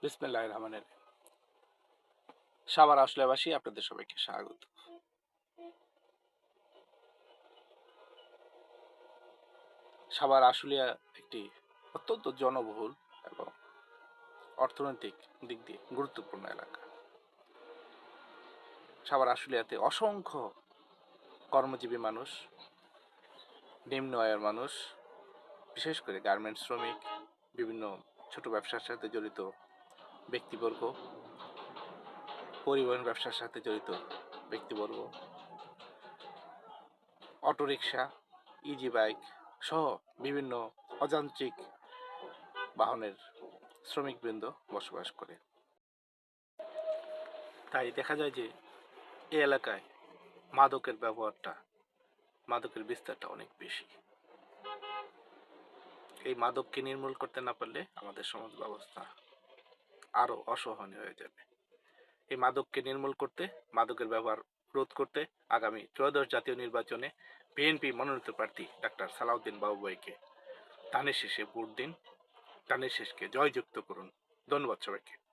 বিসমিল্লাহির রহমানির রহিম। সাভার আশুলিয়াবাসী আপনাদের সবাইকে স্বাগত। সাভার আশুলিয়া একটি অত্যন্ত জনবহুল এবং অর্থনৈতিক দিক দিয়ে গুরুত্বপূর্ণ এলাকা। সাভার আশুলিয়াতে অসংখ্য কর্মজীবী মানুষ, নিম্ন আয়ের মানুষ, বিশেষ করে গার্মেন্টস শ্রমিক, বিভিন্ন ছোট ব্যবসার সাথে জড়িত ব্যক্তিবর্গ, পরিবহন ব্যবসার সাথে জড়িত ব্যক্তিবর্গ, অটোরিকশা, ইজি বাইক সহ বিভিন্ন অযান্ত্রিক বাহনের শ্রমিকবৃন্দ বসবাস করে। তাই দেখা যায় যে এই এলাকায় মাদকের বিস্তারটা অনেক বেশি। এই মাদককে নির্মূল করতে না পারলে আমাদের সমাজ ব্যবস্থা আরো অসহনীয় হয়ে যাবে। এই মাদককে নির্মূল করতে, মাদকের ব্যবহার রোধ করতে আগামী ত্রয়োদশ জাতীয় নির্বাচনে বিএনপি মনোনীত প্রার্থী ডাক্তার সালাউদ্দিন বাবু ভাইকে ধানের শীষে ভোট দিন। ধানের শীষকে জয়যুক্ত করুন। ধন্যবাদ সবাইকে।